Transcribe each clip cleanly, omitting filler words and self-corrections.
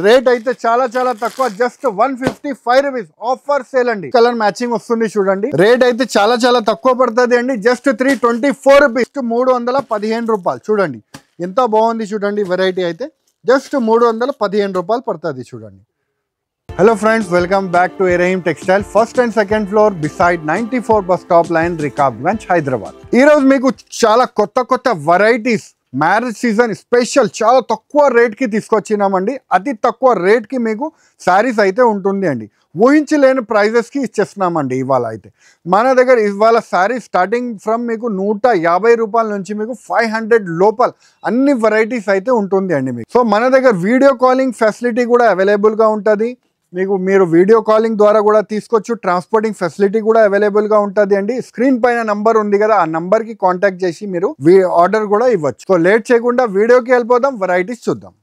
Rate అయితే చాలా చాలా తక్కువ, జస్ట్ 155 రూపీస్ ఆఫర్ సేల్ అండి. కలర్ మ్యాచింగ్ వస్తుంది చూడండి. రేట్ అయితే చాలా చాలా తక్కువ పడుతుంది అండి, జస్ట్ 324 రూపీస్, 315 రూపాయలు. చూడండి ఎంత బాగుంది చూడండి, వెరైటీ అయితే జస్ట్ 315 రూపాయలు పడుతుంది చూడండి. Hello friends, welcome back to ఎరహీం textile, first and second floor beside 94 bus stop line, Rikabganj, Hyderabad. ఈరోజు మీకు చాలా కొత్త వెరైటీస్, మ్యారేజ్ సీజన్ స్పెషల్ చాలా తక్కువ రేట్కి తీసుకొచ్చినామండి. అతి తక్కువ రేట్కి మీకు శారీస్ అయితే ఉంటుంది అండి. ఊహించలేని ప్రైజెస్కి ఇచ్చేస్తున్నామండి. ఇవాళ అయితే మన దగ్గర ఇవాళ శారీ స్టార్టింగ్ ఫ్రమ్ మీకు 150 రూపాయల నుంచి మీకు 500 లోపల అన్ని వెరైటీస్ అయితే ఉంటుంది అండి మీకు. సో మన దగ్గర వీడియో కాలింగ్ ఫెసిలిటీ కూడా అవైలబుల్గా ఉంటుంది. మీరు వీడియో కాలింగ్ ద్వారా కూడా తీసుకోవచ్చు. ట్రాన్స్పోర్టింగ్ ఫెసిలిటీ కూడా అవైలబుల్గా ఉంటుంది అండి. స్క్రీన్ పైన నంబర్ ఉంది కదా, ఆ నంబర్కి కాంటాక్ట్ చేసి మీరు ఆర్డర్ కూడా ఇవ్వచ్చు. సో లేట్ చేయకుండా వీడియోకి వెళ్ళిపోదాం, వెరైటీస్ చూద్దాం.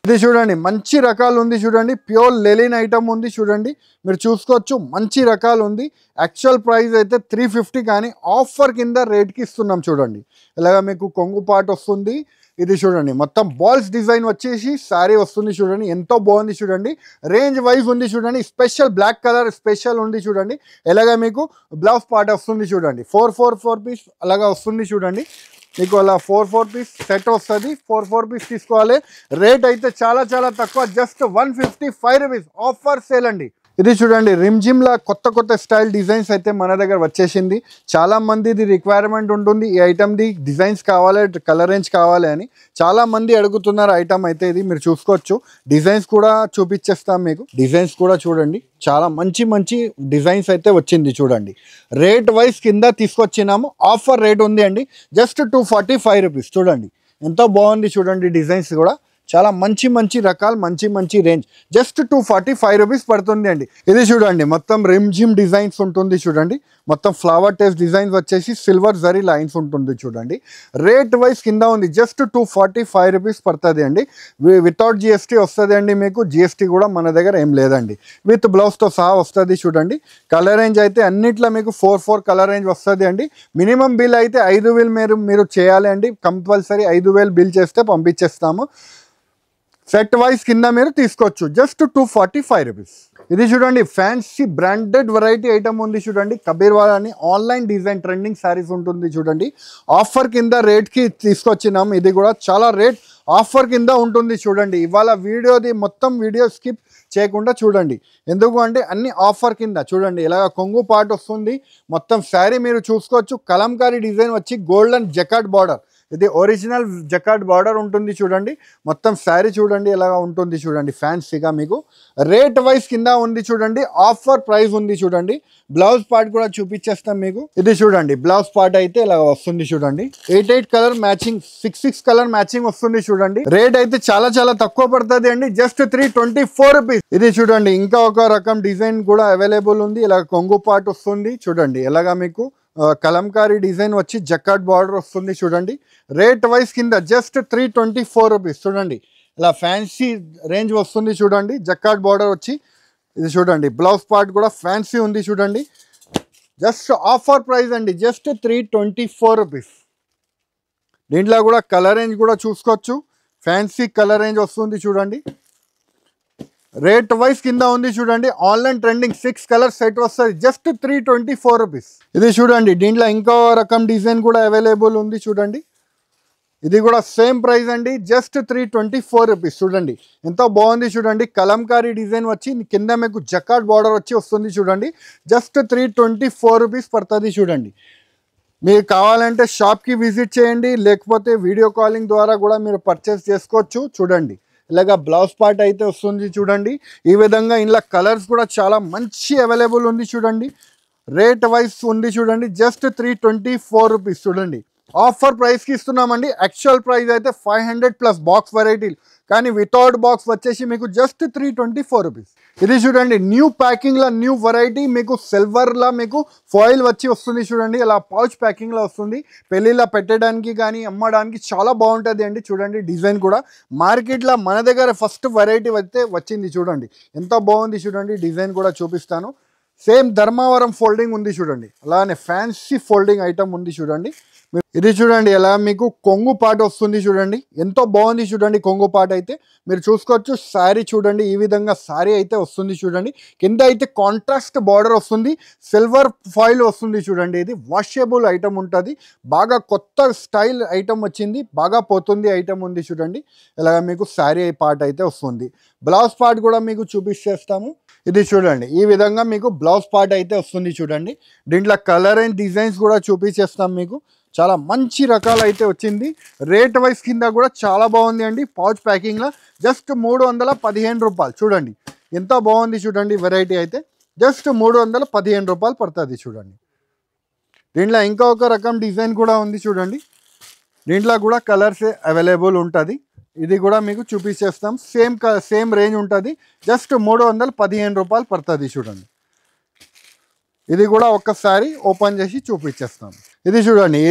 ఇది చూడండి, మంచి రకాలు ఉంది చూడండి. ప్యూర్ లెలిన్ ఐటమ్ ఉంది చూడండి, మీరు చూసుకోవచ్చు. మంచి రకాలు ఉంది. యాక్చువల్ ప్రైస్ అయితే 350, కానీ ఆఫర్ కింద రేట్కి ఇస్తున్నాం చూడండి. ఇలాగా మీకు కొంగు పార్ట్ వస్తుంది. ఇది చూడండి, మొత్తం బాల్స్ డిజైన్ వచ్చేసి శారీ వస్తుంది చూడండి. ఎంతో బాగుంది చూడండి. రేంజ్ వైజ్ ఉంది చూడండి. స్పెషల్ బ్లాక్ కలర్ స్పెషల్ ఉంది చూడండి. ఎలాగా మీకు బ్లౌజ్ పార్ట్ వస్తుంది చూడండి. 4 పీస్ అలాగా వస్తుంది చూడండి. మీకు అలా 4 పీస్ సెట్ వస్తుంది. 4 పీస్ తీసుకోవాలి. రేట్ అయితే చాలా చాలా తక్కువ, జస్ట్ 155 రూపీస్ ఆఫర్ సేల్ అండి. ఇది చూడండి, రిమ్జిమ్లా కొత్త స్టైల్ డిజైన్స్ అయితే మన దగ్గర వచ్చేసింది. చాలా మందిది రిక్వైర్మెంట్ ఉంటుంది, ఈ ఐటమ్ది డిజైన్స్ కావాలి, కలర్ రేంజ్ కావాలి అని చాలా మంది అడుగుతున్నారు ఐటమ్ అయితే. ఇది మీరు చూసుకోవచ్చు. డిజైన్స్ కూడా చూపించేస్తాం మీకు. డిజైన్స్ కూడా చూడండి, చాలా మంచి డిజైన్స్ అయితే వచ్చింది చూడండి. రేట్ వైజ్ కింద తీసుకొచ్చినాము. ఆఫర్ రేట్ ఉంది అండి, జస్ట్ 245 రూపీస్. చూడండి ఎంతో బాగుంది చూడండి. డిజైన్స్ కూడా చాలా మంచి రకాలు, మంచి రేంజ్, జస్ట్ 245 రూపీస్ పడుతుంది అండి. ఇది చూడండి, మొత్తం రిమ్జిమ్ డిజైన్స్ ఉంటుంది చూడండి. మొత్తం ఫ్లవర్ టేస్ట్ డిజైన్స్ వచ్చేసి సిల్వర్ జరీ లైన్స్ ఉంటుంది చూడండి. రేట్ వైజ్ కింద ఉంది, జస్ట్ 245 రూపీస్ పడుతుంది అండి. వితౌట్ జిఎస్టీ వస్తుంది అండి మీకు. జిఎస్టీ కూడా మన దగ్గర ఏం లేదండి, విత్ బ్లౌజ్తో సహా వస్తుంది చూడండి. కలర్ రేంజ్ అయితే అన్నిట్లో మీకు 4 కలర్ రేంజ్ వస్తుంది అండి. మినిమం బిల్ అయితే 5,000 మీరు చేయాలి అండి. కంపల్సరీ 5,000 బిల్ చేస్తే పంపించేస్తాము. సెట్ వైజ్ కింద మీరు తీసుకోవచ్చు, జస్ట్ 245 రూపీస్. ఇది చూడండి, ఫ్యాన్సీ బ్రాండెడ్ వెరైటీ ఐటమ్ ఉంది చూడండి. కబీర్ వాలా అని ఆన్లైన్ డిజైన్ ట్రెండింగ్ శారీస్ ఉంటుంది చూడండి. ఆఫర్ కింద రేట్కి తీసుకొచ్చినాం. ఇది కూడా చాలా రేట్ ఆఫర్ కింద ఉంటుంది చూడండి. ఇవాళ మొత్తం వీడియో స్కిప్ చేయకుండా చూడండి. ఎందుకు అంటే అన్ని ఆఫర్ కింద చూడండి. ఇలాగ కొంగు పార్ట్ వస్తుంది. మొత్తం శారీ మీరు చూసుకోవచ్చు. కలంకారీ డిజైన్ వచ్చి గోల్డెన్ జకార్డ్ బార్డర్, ఇది ఒరిజినల్ జకార్డ్ బార్డర్ ఉంటుంది చూడండి. మొత్తం శారీ చూడండి ఎలాగా ఉంటుంది చూడండి, ఫ్యాన్సీగా మీకు. రేట్ వైజ్ కింద ఉంది చూడండి. ఆఫర్ ప్రైస్ ఉంది చూడండి. బ్లౌజ్ పార్ట్ కూడా చూపించేస్తాం మీకు. ఇది చూడండి, బ్లౌజ్ పార్ట్ అయితే ఇలా వస్తుంది చూడండి. 8 కలర్ మ్యాచింగ్, 6 కలర్ మ్యాచింగ్ వస్తుంది చూడండి. రేట్ అయితే చాలా చాలా తక్కువ పడుతుంది అండి, జస్ట్ 324 రూపీస్. ఇది చూడండి, ఇంకా ఒక రకం డిజైన్ కూడా అవైలబుల్ ఉంది. ఇలా కొంగు పార్ట్ వస్తుంది చూడండి. ఎలాగా మీకు కలంకారీ డిజైన్ వచ్చి జకార్డ్ బార్డర్ వస్తుంది చూడండి. రేట్ వైజ్ కింద జస్ట్ 324 రూపీస్. చూడండి ఇలా ఫ్యాన్సీ రేంజ్ వస్తుంది చూడండి. జకార్డ్ బార్డర్ వచ్చి ఇది చూడండి. బ్లౌజ్ పార్ట్ కూడా ఫ్యాన్సీ ఉంది చూడండి. జస్ట్ ఆఫర్ ప్రైస్ అండి, జస్ట్ 324 రూపీస్. దీంట్లో కూడా కలర్ రేంజ్ కూడా చూసుకోవచ్చు. ఫ్యాన్సీ కలర్ రేంజ్ వస్తుంది చూడండి. రేట్ వైజ్ కింద ఉంది చూడండి. ఆన్లైన్ ట్రెండింగ్ 6 కలర్ సెట్ వస్తుంది, జస్ట్ 324 రూపీస్. ఇది చూడండి, దీంట్లో ఇంకో రకం డిజైన్ కూడా అవైలబుల్ ఉంది చూడండి. ఇది కూడా సేమ్ ప్రైస్ అండి, జస్ట్ 324 రూపీస్. చూడండి ఎంతో బాగుంది చూడండి. కలంకారీ డిజైన్ వచ్చి కింద మీకు జకార్డ్ బార్డర్ వచ్చి వస్తుంది చూడండి. జస్ట్ 324 రూపీస్ పడుతుంది చూడండి. మీరు కావాలంటే షాప్కి విజిట్ చేయండి, లేకపోతే వీడియో కాలింగ్ ద్వారా కూడా మీరు పర్చేస్ చేసుకోవచ్చు. చూడండి ఇలాగా బ్లౌజ్ పార్ట్ అయితే వస్తుంది చూడండి. ఈ విధంగా ఇందులో కలర్స్ కూడా చాలా మంచి అవైలబుల్ ఉంది చూడండి. రేట్ వైజ్ ఉంది చూడండి, జస్ట్ 324 రూపీస్. చూడండి ఆఫర్ ప్రైస్కి ఇస్తున్నామండి. యాక్చువల్ ప్రైస్ అయితే 500 ప్లస్ బాక్స్ వెరైటీలు, కానీ వితౌట్ బాక్స్ వచ్చేసి మీకు జస్ట్ 324 రూపీస్. ఇది చూడండి, న్యూ ప్యాకింగ్లో న్యూ వెరైటీ మీకు సిల్వర్లో మీకు ఫాయిల్ వచ్చి వస్తుంది చూడండి. ఇలా పౌచ్ ప్యాకింగ్లో వస్తుంది. పెళ్ళిలో పెట్టడానికి కానీ అమ్మడానికి చాలా బాగుంటుంది అండి. చూడండి డిజైన్ కూడా మార్కెట్లో మన దగ్గర ఫస్ట్ వెరైటీ అయితే వచ్చింది చూడండి. ఎంత బాగుంది చూడండి. డిజైన్ కూడా చూపిస్తాను. సేమ్ ధర్మవరం ఫోల్డింగ్ ఉంది చూడండి, అలానే ఫ్యాన్సీ ఫోల్డింగ్ ఐటమ్ ఉంది చూడండి. ఇది చూడండి ఎలా మీకు కొంగు పాట వస్తుంది చూడండి, ఎంతో బాగుంది చూడండి. కొంగు పాట అయితే మీరు చూసుకోవచ్చు. శారీ చూడండి ఈ విధంగా శారీ అయితే వస్తుంది చూడండి. కింద అయితే కాంట్రాస్ట్ బార్డర్ వస్తుంది, సిల్వర్ ఫాయిల్ వస్తుంది చూడండి. ఇది వాషబుల్ ఐటమ్ ఉంటుంది, బాగా కొత్త స్టైల్ ఐటమ్ వచ్చింది, బాగా పోతుంది ఐటమ్ ఉంది చూడండి. ఇలాగ మీకు శారీ పార్ట్ అయితే వస్తుంది. బ్లౌజ్ పార్ట్ కూడా మీకు చూపించేస్తాము. ఇది చూడండి ఈ విధంగా మీకు బ్లౌజ్ పార్ట్ అయితే వస్తుంది చూడండి. దీంట్లో కలర్ అండ్ డిజైన్స్ కూడా చూపించేస్తాం మీకు. చాలా మంచి రకాలు అయితే వచ్చింది. రేట్ వైజ్ కింద కూడా చాలా బాగుంది అండి. పౌచ్ ప్యాకింగ్లో జస్ట్ 315 రూపాయలు. చూడండి ఎంత బాగుంది చూడండి. వెరైటీ అయితే జస్ట్ 315 రూపాయలు పడుతుంది చూడండి. దీంట్లో ఇంకా ఒక రకం డిజైన్ కూడా ఉంది చూడండి. దీంట్లో కూడా కలర్స్ అవైలబుల్ ఉంటుంది. ఇది కూడా మీకు చూపించేస్తాం. సేమ్ రేంజ్ ఉంటుంది. జస్ట్ 315 రూపాయలు పడుతుంది చూడండి. ఇది కూడా ఒక్కసారి ఓపెన్ చేసి చూపించేస్తాం. ఇది చూడండి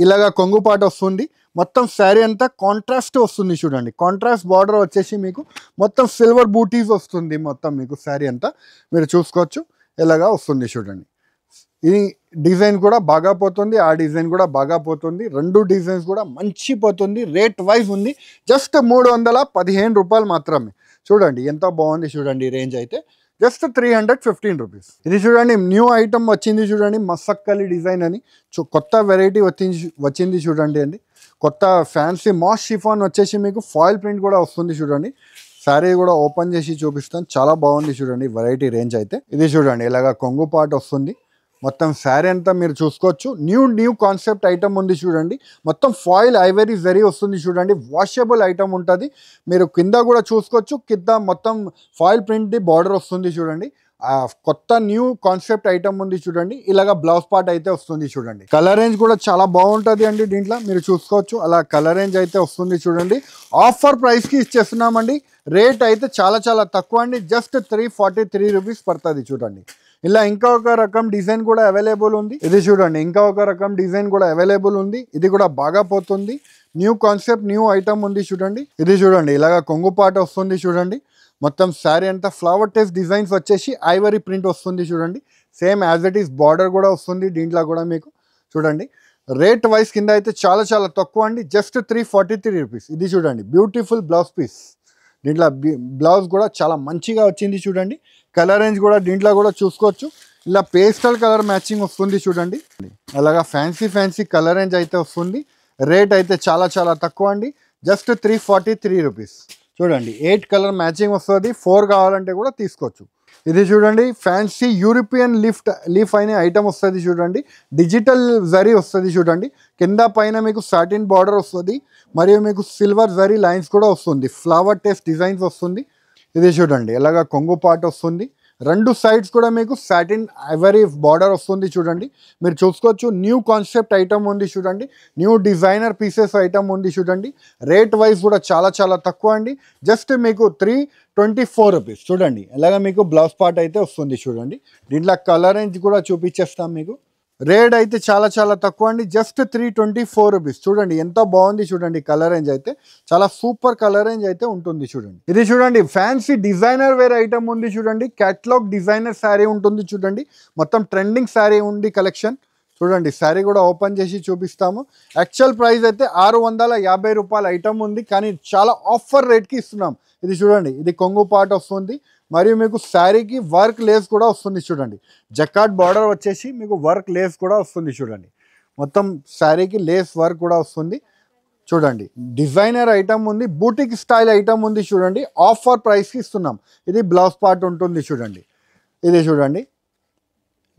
ఇలాగా కొంగుపాటు వస్తుంది. మొత్తం శారీ అంతా కాంట్రాస్ట్ వస్తుంది చూడండి. కాంట్రాస్ట్ బార్డర్ వచ్చేసి మీకు మొత్తం సిల్వర్ బూటీస్ వస్తుంది. మొత్తం మీకు శారీ అంతా మీరు చూసుకోవచ్చు ఇలాగా వస్తుంది చూడండి. ఇది డిజైన్ కూడా బాగా పోతుంది, ఆ డిజైన్ కూడా బాగా పోతుంది. రెండు డిజైన్స్ కూడా మంచి పోతుంది. రేట్ వైజ్ ఉంది జస్ట్ 315 రూపాయలు మాత్రమే. చూడండి ఎంత బాగుంది చూడండి. రేంజ్ అయితే జస్ట్ 315 రూపీస్. ఇది చూడండి న్యూ ఐటమ్ వచ్చింది చూడండి, మసక్కలి డిజైన్ అని కొత్త వెరైటీ వచ్చింది చూడండి అండి. కొత్త ఫ్యాన్సీ మాస్ షిఫాన్ వచ్చేసి మీకు ఫాయిల్ ప్రింట్ కూడా వస్తుంది చూడండి. శారీ కూడా ఓపెన్ చేసి చూపిస్తాను. చాలా బాగుంది చూడండి వెరైటీ రేంజ్ అయితే. ఇది చూడండి ఇలాగా కొంగు పార్ట్ వస్తుంది. మొత్తం శారీ అంతా మీరు చూసుకోవచ్చు. న్యూ కాన్సెప్ట్ ఐటమ్ ఉంది చూడండి. మొత్తం ఫాయిల్ ఐవరీ జరీ వస్తుంది చూడండి. వాషబుల్ ఐటమ్ ఉంటుంది. మీరు కింద కూడా చూసుకోవచ్చు. కింద మొత్తం ఫాయిల్ ప్రింట్ బార్డర్ వస్తుంది చూడండి. కొత్త న్యూ కాన్సెప్ట్ ఐటమ్ ఉంది చూడండి. ఇలాగా బ్లౌజ్ పార్ట్ అయితే వస్తుంది చూడండి. కలర్ రేంజ్ కూడా చాలా బాగుంటుంది అండి. దీంట్లో మీరు చూసుకోవచ్చు అలా కలర్ రేంజ్ అయితే వస్తుంది చూడండి. ఆఫర్ ప్రైస్కి ఇచ్చేస్తున్నామండి. రేట్ అయితే చాలా తక్కువ అండి. జస్ట్ 343 రూపీస్ పడుతుంది చూడండి. ఇలా ఇంకా ఒక రకం డిజైన్ కూడా అవైలబుల్ ఉంది. ఇది చూడండి ఇంకా ఒక రకం డిజైన్ కూడా అవైలబుల్ ఉంది. ఇది కూడా బాగా పోతుంది. న్యూ కాన్సెప్ట్ న్యూ ఐటమ్ ఉంది చూడండి. ఇది చూడండి ఇలాగా కొంగు పాట వస్తుంది చూడండి. మొత్తం శారీ అంతా ఫ్లవర్ టెస్ట్ డిజైన్స్ వచ్చేసి ఐవరీ ప్రింట్ వస్తుంది చూడండి. Same as it is border కూడా వస్తుంది దీంట్లో కూడా మీకు చూడండి. రేట్ వైజ్ కింద అయితే చాలా తక్కువ అండి. Just 343 rupees. ఇది చూడండి బ్యూటిఫుల్ బ్లౌజ్ పీస్. దీంట్లో బ్లౌజ్ కూడా చాలా మంచిగా వచ్చింది చూడండి. కలర్ రేంజ్ కూడా దీంట్లో కూడా చూసుకోవచ్చు. ఇలా పేస్టల్ కలర్ మ్యాచింగ్ వస్తుంది చూడండి. అలాగా ఫ్యాన్సీ కలర్ రేంజ్ అయితే వస్తుంది. రేట్ అయితే చాలా తక్కువ అండి. Just 343 rupees. చూడండి 8 కలర్ మ్యాచింగ్ వస్తుంది. 4 కావాలంటే కూడా తీసుకోవచ్చు. ఇది చూడండి ఫ్యాన్సీ యూరోపియన్ లీఫ్ అనే ఐటమ్ వస్తుంది చూడండి. డిజిటల్ జరీ వస్తుంది చూడండి. కింద పైన మీకు సాటిన్ బార్డర్ వస్తుంది, మరియు మీకు సిల్వర్ జరీ లైన్స్ కూడా వస్తుంది. ఫ్లవర్ టెస్ట్ డిజైన్స్ వస్తుంది. ఇది చూడండి ఇలాగా కొంగు పార్ట్ వస్తుంది. రెండు సైడ్స్ కూడా మీకు సాటిన్ ఐవరీ బార్డర్ వస్తుంది చూడండి. మీరు చూసుకోవచ్చు న్యూ కాన్సెప్ట్ ఐటమ్ ఉంది చూడండి. న్యూ డిజైనర్ పీసెస్ ఐటమ్ ఉంది చూడండి. రేట్ వైజ్ కూడా చాలా తక్కువ అండి. జస్ట్ మీకు 324 రూపీస్. చూడండి ఇలాగ మీకు బ్లౌజ్ పార్ట్ అయితే వస్తుంది చూడండి. దీంట్లో కలర్ రేంజ్ కూడా చూపించేస్తాం మీకు. రేట్ అయితే చాలా తక్కువ అండి. Just 324 rupees. చూడండి ఎంత బాగుంది చూడండి. కలర్ రేంజ్ అయితే చాలా సూపర్ కలర్ రేంజ్ అయితే ఉంటుంది చూడండి. ఇది చూడండి ఫ్యాన్సీ డిజైనర్ వేర్ ఐటమ్ ఉంది చూడండి. క్యాటలాగ్ డిజైనర్ శారీ ఉంటుంది చూడండి. మొత్తం ట్రెండింగ్ శారీ ఉంది కలెక్షన్ చూడండి. శారీ కూడా ఓపెన్ చేసి చూపిస్తాము. యాక్చువల్ ప్రైస్ అయితే 650 రూపాయల ఐటమ్ ఉంది, కానీ చాలా ఆఫర్ రేట్కి ఇస్తున్నాం. ఇది చూడండి ఇది కొంగు పార్ట్ వస్తుంది, మరియు మీకు శారీకి వర్క్ లేస్ కూడా వస్తుంది చూడండి. జకాట్ బార్డర్ వచ్చేసి మీకు వర్క్ లేస్ కూడా వస్తుంది చూడండి. మొత్తం శారీకి లేస్ వర్క్ కూడా వస్తుంది చూడండి. డిజైనర్ ఐటమ్ ఉంది, బూటిక్ స్టైల్ ఐటమ్ ఉంది చూడండి. ఆఫర్ ప్రైస్కి ఇస్తున్నాం. ఇది బ్లౌజ్ పార్ట్ ఉంటుంది చూడండి. ఇది చూడండి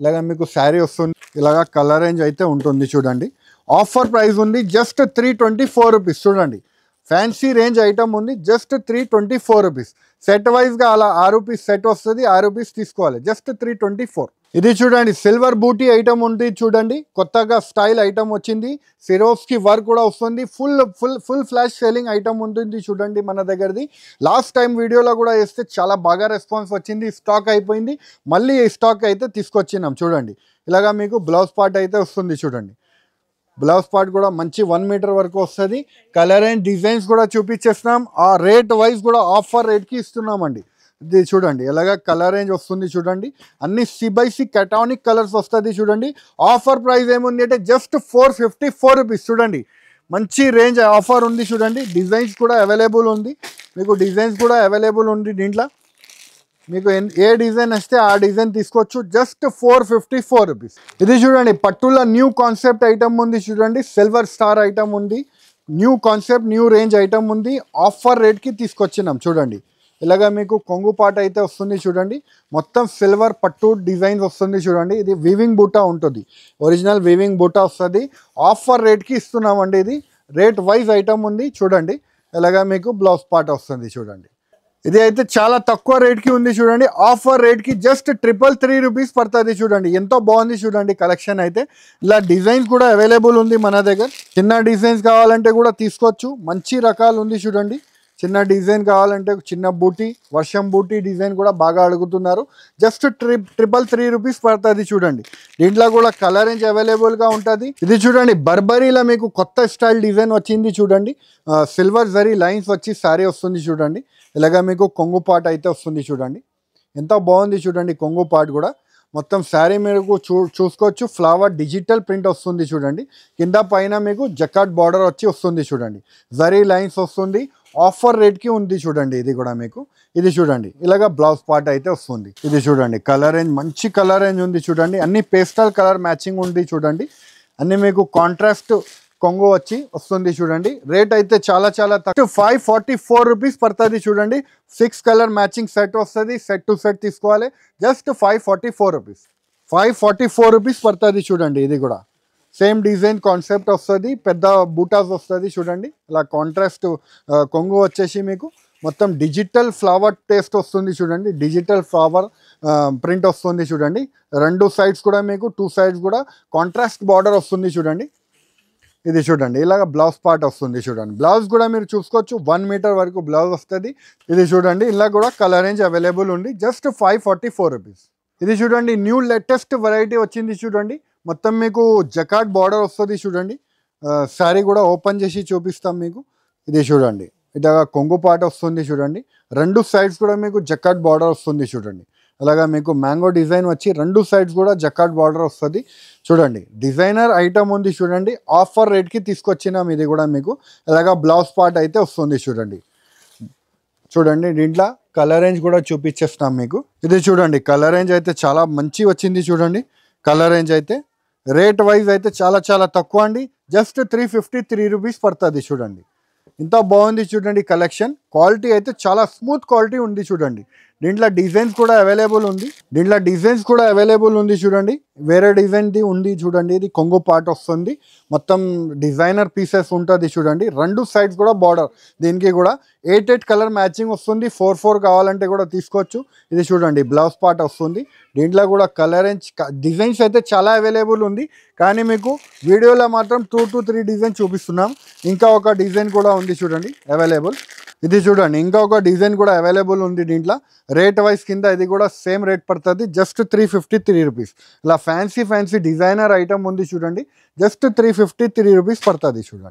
ఇలాగ మీకు శారీ వస్తుంది. ఇలాగా కలర్ రేంజ్ అయితే ఉంటుంది చూడండి. ఆఫర్ ప్రైస్ ఉంది జస్ట్ 324 రూపీస్. చూడండి ఫ్యాన్సీ రేంజ్ ఐటమ్ ఉంది. Just 324 rupees. సెట్ వైజ్గా అలా 6 రూపీస్ సెట్ వస్తుంది. 6 రూపీస్ తీసుకోవాలి. జస్ట్ 324. ఇది చూడండి సిల్వర్ బూటీ ఐటమ్ ఉంది చూడండి. కొత్తగా స్టైల్ ఐటమ్ వచ్చింది. సిరోస్కి వర్క్ కూడా వస్తుంది. ఫుల్ ఫ్లాష్ సేలింగ్ ఐటమ్ ఉంటుంది చూడండి మన దగ్గరది. లాస్ట్ టైం వీడియోలో కూడా వేస్తే చాలా బాగా రెస్పాన్స్ వచ్చింది. స్టాక్ అయిపోయింది, మళ్ళీ ఈ స్టాక్ అయితే తీసుకొచ్చినాం చూడండి. ఇలాగా మీకు బ్లౌజ్ పార్ట్ అయితే వస్తుంది చూడండి. బ్లౌజ్ పార్ట్ కూడా మంచి 1 మీటర్ వరకు వస్తుంది. కలర్ అండ్ డిజైన్స్ కూడా చూపించేస్తున్నాం. ఆ రేట్ వైజ్ కూడా ఆఫర్ రేట్కి ఇస్తున్నామండి. ఇది చూడండి ఎలాగా కలర్ రేంజ్ వస్తుంది చూడండి, అన్ని సి కెటానిక్ కలర్స్ వస్తుంది చూడండి. ఆఫర్ ప్రైస్ ఏముంది అంటే జస్ట్ 454 రూపీస్. చూడండి మంచి రేంజ్ ఆఫర్ ఉంది చూడండి. డిజైన్స్ కూడా అవైలబుల్ ఉంది, మీకు డిజైన్స్ కూడా అవైలబుల్ ఉంది దీంట్లో. మీకు ఏ డిజైన్ వస్తే ఆ డిజైన్ తీసుకోవచ్చు. Just 454 rupees. ఇది చూడండి పట్టుల న్యూ కాన్సెప్ట్ ఐటమ్ ఉంది చూడండి, సిల్వర్ స్టార్ ఐటమ్ ఉంది, new concept new range item ఉంది. ఆఫర్ రేట్కి తీసుకొచ్చినాం చూడండి. ఇలాగా మీకు కొంగు పాట అయితే వస్తుంది చూడండి, మొత్తం సిల్వర్ పట్టు డిజైన్స్ వస్తుంది చూడండి. ఇది వీవింగ్ బూటా ఉంటుంది, ఒరిజినల్ వీవింగ్ బూటా వస్తుంది. ఆఫర్ రేట్కి ఇస్తున్నామండి. ఇది రేట్ వైజ్ ఐటమ్ ఉంది చూడండి. ఇలాగా మీకు బ్లౌజ్ పాట వస్తుంది చూడండి. ఇది అయితే చాలా తక్కువ రేట్కి ఉంది చూడండి, ఆఫర్ రేట్కి జస్ట్ 333 రూపీస్ పడుతుంది చూడండి. ఎంతో బాగుంది చూడండి కలెక్షన్ అయితే. ఇలా డిజైన్స్ కూడా అవైలబుల్ ఉంది మన దగ్గర. చిన్న డిజైన్స్ కావాలంటే కూడా తీసుకోవచ్చు, మంచి రకాలు ఉంది చూడండి. చిన్న డిజైన్ కావాలంటే చిన్న బూటీ, వర్షం బూటీ డిజైన్ కూడా బాగా అడుగుతున్నారు. జస్ట్ 333 రూపీస్ పడుతుంది చూడండి. దీంట్లో కూడా కలర్ రేంజ్ అవైలబుల్గా ఉంటుంది. ఇది చూడండి బర్బరీలో మీకు కొత్త స్టైల్ డిజైన్ వచ్చింది చూడండి, సిల్వర్ జరీ లైన్స్ వచ్చి సారీ వస్తుంది చూడండి. ఇలాగా మీకు కొంగు పాట అయితే వస్తుంది చూడండి, ఎంత బాగుంది చూడండి. కొంగు పాట కూడా మొత్తం శారీ మీకు చూసుకోవచ్చు. ఫ్లవర్ డిజిటల్ ప్రింట్ వస్తుంది చూడండి, కింద పైన మీకు జకాట్ బార్డర్ వచ్చి వస్తుంది చూడండి, జరీ లైన్స్ వస్తుంది. ఆఫర్ రేట్కి ఉంది చూడండి. ఇది కూడా మీకు ఇది చూడండి ఇలాగా బ్లౌజ్ పార్ట్ అయితే వస్తుంది. ఇది చూడండి కలర్ రేంజ్ మంచి కలర్ రేంజ్ ఉంది చూడండి, అన్ని పేస్టల్ కలర్ మ్యాచింగ్ ఉంది చూడండి. అన్ని మీకు కాంట్రాస్ట్ కొంగు వచ్చి వస్తుంది చూడండి. రేట్ అయితే చాలా చాలా తక్కువ, 544 రూపీస్ పడుతుంది చూడండి. 6 కలర్ మ్యాచింగ్ సెట్ వస్తుంది, సెట్ టు సెట్ తీసుకోవాలి. జస్ట్ 544 రూపీస్, 544 రూపీస్ పడుతుంది చూడండి. ఇది కూడా సేమ్ డిజైన్ కాన్సెప్ట్ వస్తుంది, పెద్ద బూటాస్ వస్తుంది చూడండి. ఇలా కాంట్రాస్ట్ కొంగు వచ్చేసి మీకు మొత్తం డిజిటల్ ఫ్లవర్ టేస్ట్ వస్తుంది చూడండి, డిజిటల్ ఫ్లవర్ ప్రింట్ వస్తుంది చూడండి. రెండు సైడ్స్ కూడా మీకు 2 సైడ్స్ కూడా కాంట్రాస్ట్ బార్డర్ వస్తుంది చూడండి. ఇది చూడండి ఇలాగ బ్లౌజ్ పార్ట్ వస్తుంది చూడండి. బ్లౌజ్ కూడా మీరు చూసుకోవచ్చు, 1 మీటర్ వరకు బ్లౌజ్ వస్తుంది. ఇది చూడండి ఇలా కూడా కలర్ రేంజ్ అవైలబుల్ ఉంది. Just 544 rupees. ఇది చూడండి న్యూ లేటెస్ట్ వెరైటీ వచ్చింది చూడండి, మొత్తం మీకు జకాట్ బార్డర్ వస్తుంది చూడండి. శారీ కూడా ఓపెన్ చేసి చూపిస్తాం మీకు. ఇది చూడండి ఇలాగా కొంగు పాట వస్తుంది చూడండి, రెండు సైడ్స్ కూడా మీకు జకాట్ బార్డర్ వస్తుంది చూడండి. అలాగా మీకు మ్యాంగో డిజైన్ వచ్చి రెండు సైడ్స్ కూడా జకాట్ బార్డర్ వస్తుంది చూడండి. డిజైనర్ ఐటమ్ ఉంది చూడండి, ఆఫర్ రేట్కి తీసుకొచ్చినాం. ఇది కూడా మీకు ఇలాగా బ్లౌజ్ పార్ట్ అయితే వస్తుంది చూడండి. చూడండి దీంట్లో కలర్ రేంజ్ కూడా చూపించేస్తాం మీకు. ఇది చూడండి కలర్ రేంజ్ అయితే చాలా మంచి వచ్చింది చూడండి. కలర్ రేంజ్ అయితే రేట్ వైజ్ అయితే చాలా చాలా తక్కువ అండి, జస్ట్ 353 రూపీస్ పడుతుంది చూడండి. ఇంత బాగుంది చూడండి కలెక్షన్. క్వాలిటీ అయితే చాలా స్మూత్ క్వాలిటీ ఉంది చూడండి. దీంట్లో డిజైన్స్ కూడా అవైలబుల్ ఉంది చూడండి. వేరే డిజైన్ది ఉంది చూడండి. ఇది కొంగు పార్ట్ వస్తుంది, మొత్తం డిజైనర్ పీసెస్ ఉంటుంది చూడండి. రెండు సైడ్స్ కూడా బార్డర్, దీనికి కూడా 8 కలర్ మ్యాచింగ్ వస్తుంది. 4 కావాలంటే కూడా తీసుకోవచ్చు. ఇది చూడండి బ్లౌజ్ పార్ట్ వస్తుంది. దీంట్లో కూడా కలర్ రేంజ్ డిజైన్స్ అయితే చాలా అవైలబుల్ ఉంది, కానీ మీకు వీడియోలో మాత్రం 2 to 3 డిజైన్ చూపిస్తున్నాం. ఇంకా ఒక డిజైన్ కూడా ఉంది చూడండి అవైలబుల్. ఇది చూడండి ఇంకా ఒక డిజైన్ కూడా అవైలబుల్ ఉంది దీంట్లో. రేట్ వైజ్ కింద ఇది కూడా సేమ్ రేట్ పడుతుంది, జస్ట్ 353 రూపీస్. ఇలా ఫ్యాన్సీ డిజైనర్ ఐటమ్ ఉంది చూడండి, జస్ట్ 353 రూపీస్ పడుతుంది చూడండి.